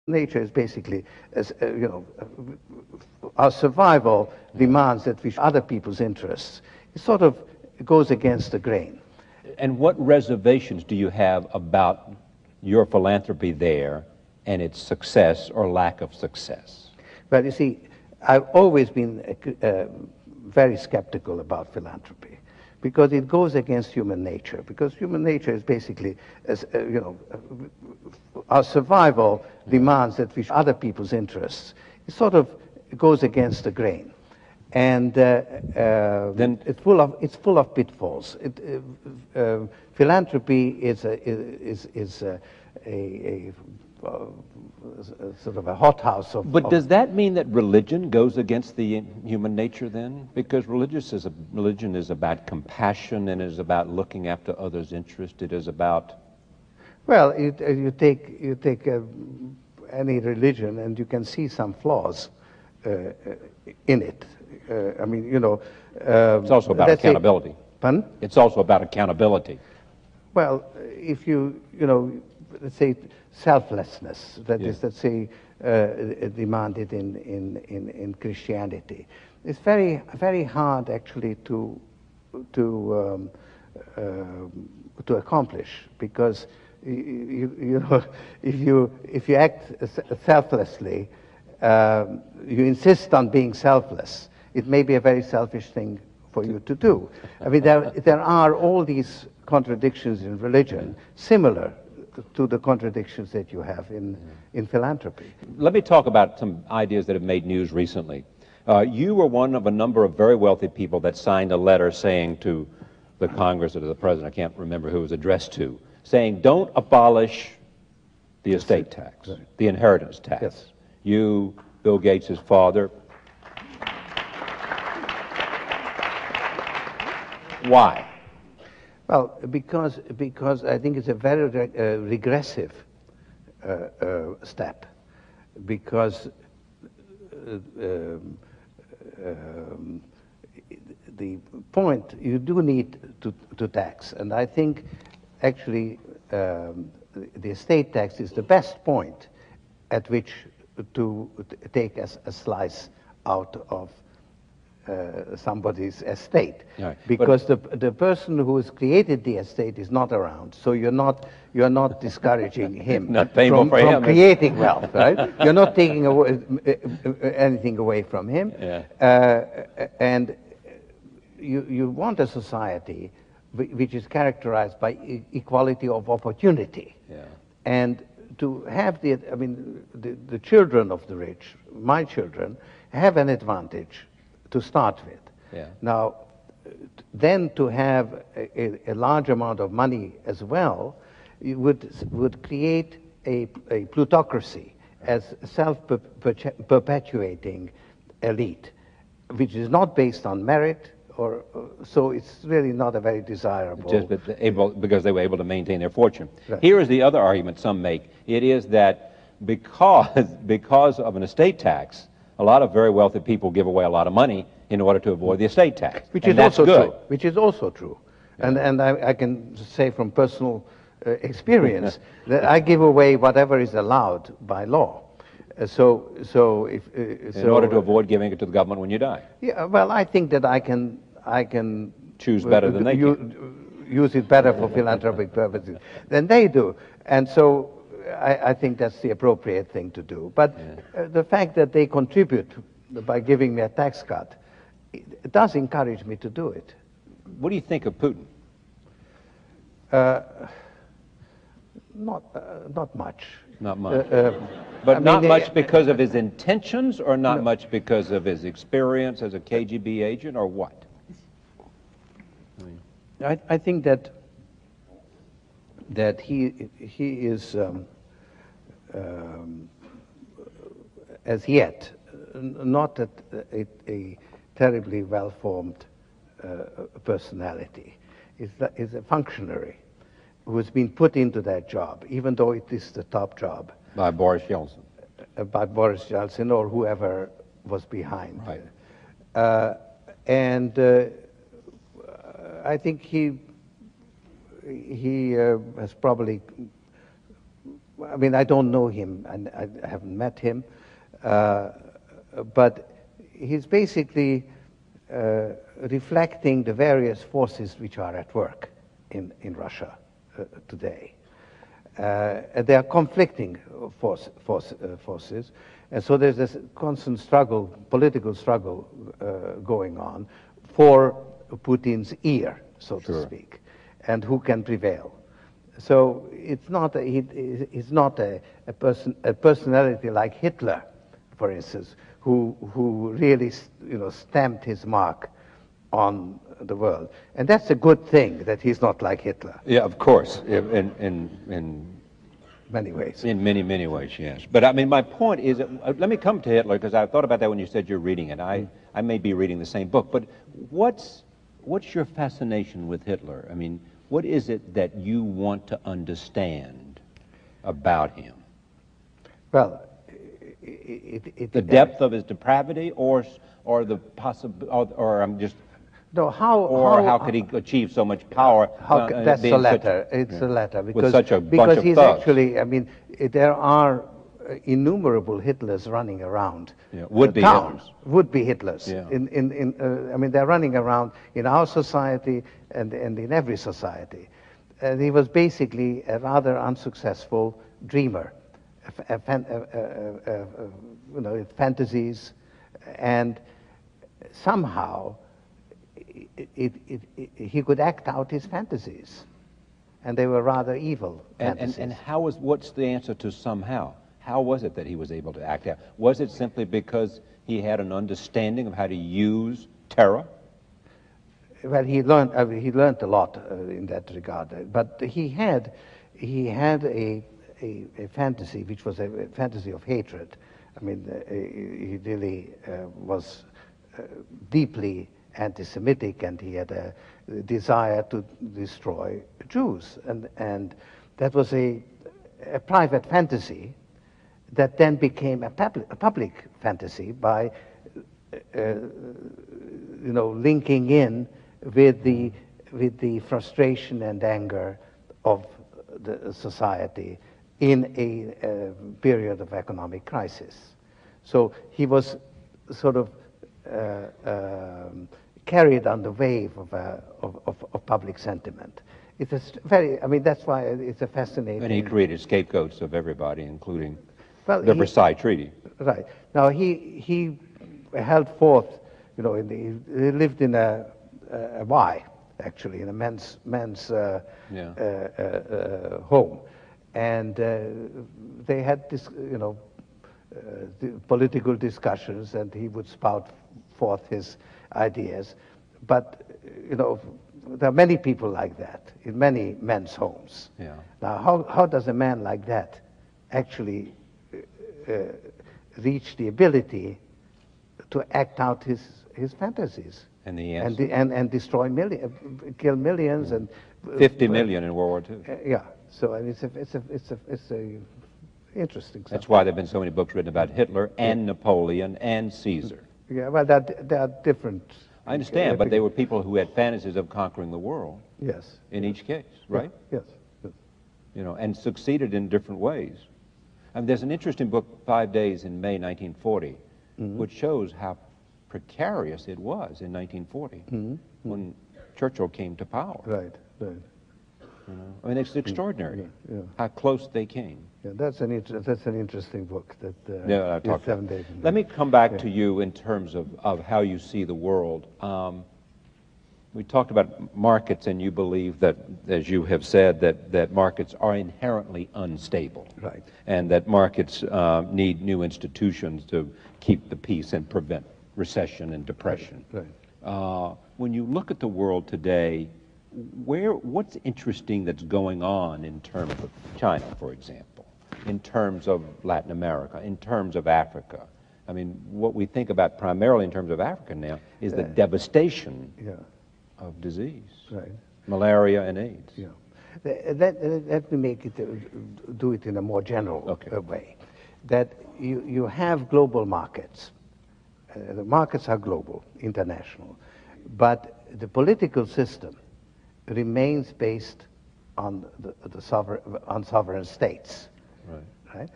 Nature is basically, our survival demands that we should other people's interests. It sort of goes against the grain. And what reservations do you have about your philanthropy there and its success or lack of success? Well, you see, I've always been very skeptical about philanthropy because it goes against human nature. Because human nature is basically, our survival demands that we should other people's interests. It sort of goes against the grain, and then it's full of pitfalls. Philanthropy is a sort of a hothouse of. But does that mean that religion goes against the human nature then? Because religion is about compassion and is about looking after others' interests. It is about. Well, you take any religion and you can see some flaws in it. I mean, it's also about accountability. Pardon? It's also about accountability. Well, if let's say selflessness, that is, let's say, demanded in Christianity, it's very, very hard actually to accomplish, because if you act selflessly, you insist on being selfless. It may be a very selfish thing for you to do. I mean, there are all these contradictions in religion, similar to the contradictions that you have in philanthropy. Let me talk about some ideas that have made news recently. You were one of a number of very wealthy people that signed a letter saying to the Congress or to the President, I can't remember who it was addressed to, saying don't abolish the estate tax, the inheritance tax. Yes. You, Bill Gates' father. Why? Well, because I think it's a very regressive step, because the point, you do need to tax, and I think actually the estate tax is the best point at which to take a slice out of somebody's estate, right. Because the person who has created the estate is not around, so you're not discouraging him from creating wealth, right? You're not taking anything away from him, and you want a society which is characterized by equality of opportunity, and to have the children of the rich, my children, have an advantage to start with. Now, then to have a large amount of money as well, it would create a plutocracy as self-perpetuating elite, which is not based on merit, so it's really not a very desirable. Just because they were able to maintain their fortune. Right. Here is the other argument some make. It is that because of an estate tax, a lot of very wealthy people give away a lot of money in order to avoid the estate tax. Which is also true. Which is also true. Yeah. And I can say from personal experience that I give away whatever is allowed by law. In order to avoid giving it to the government when you die. Yeah. Well, I think that I can choose better than they can. Use it better for philanthropic purposes than they do, and so I think that's the appropriate thing to do. But the fact that they contribute by giving me a tax cut, it does encourage me to do it. What do you think of Putin? Not much. Not much. But not much because of his intentions, or not much because of his experience as a KGB agent, or what? I think that he is as yet not a terribly well-formed personality. Is a functionary who has been put into that job, even though it is the top job. By Boris Yeltsin. By Boris Yeltsin or whoever was behind. Right. And I think he has probably, I mean, I don't know him, and I haven't met him, but he's basically reflecting the various forces which are at work in Russia today. They are conflicting forces, and so there's this constant struggle, political struggle going on for Putin's ear, so to speak, and who can prevail. So it's not he's not a personality like Hitler, for instance, who really stamped his mark on the world, and that's a good thing that he's not like Hitler. Yeah, of course, in many ways. In many ways, yes. But I mean, my point is, let me come to Hitler, because I thought about that when you said you're reading it. I may be reading the same book, but what's your fascination with Hitler? I mean, what is it that you want to understand about him? Well, the depth of his depravity, or the or I'm just. No, how could he achieve so much power? That's the latter. It's the latter, because with such a bunch of he's thugs. Actually, I mean, there are innumerable Hitlers running around. Yeah, would-be Hitlers. Would-be Hitlers. Yeah. I mean, they're running around in our society and in every society. And he was basically a rather unsuccessful dreamer, fantasies, and somehow he could act out his fantasies, and they were rather evil fantasies. And what's the answer to somehow? How was it that he was able to act out? Was it simply because he had an understanding of how to use terror? Well, he learned a lot in that regard, but he had a fantasy which was a fantasy of hatred. I mean, he really was deeply anti-Semitic, and he had a desire to destroy Jews, and that was a private fantasy that then became a public fantasy by linking in with the frustration and anger of the society in a period of economic crisis. So he was sort of carried on the wave of public sentiment. It's I mean, that's why it's a fascinating. And he created scapegoats of everybody, including the Versailles Treaty. Right. Now he held forth, he lived in a Y, actually, in a men's home, and they had this, political discussions, and he would spout forth his ideas. But there are many people like that in many men's homes. Yeah. Now, how does a man like that actually reach the ability to act out his fantasies? And the answer. And destroy kill millions, and 50 million in World War II. Yeah. So it's a interesting. That's why there have been so many books written about Hitler and Napoleon and Caesar. Yeah. Well, there are different. I understand, but they were people who had fantasies of conquering the world. Yes. In each case, right? Yes. And succeeded in different ways. I mean, there's an interesting book, 5 Days in May 1940, which shows how precarious it was in 1940 when Churchill came to power. Right. I mean, it's extraordinary how close they came. Yeah, that's an interesting book. I'll talk 7 days. Let me come back to you in terms of how you see the world. We talked about markets, and you believe that, as you have said, that markets are inherently unstable. Right. And that markets need new institutions to keep the peace and prevent recession and depression. Right. When you look at the world today, what's interesting that's going on in terms of China, for example, in terms of Latin America, in terms of Africa? I mean, what we think about primarily in terms of Africa now is the devastation of disease, right? Malaria and AIDS. Yeah. Let me make it do it in a more general way. That you have global markets. The markets are global, international, but the political system remains based on sovereign states, Right. Right?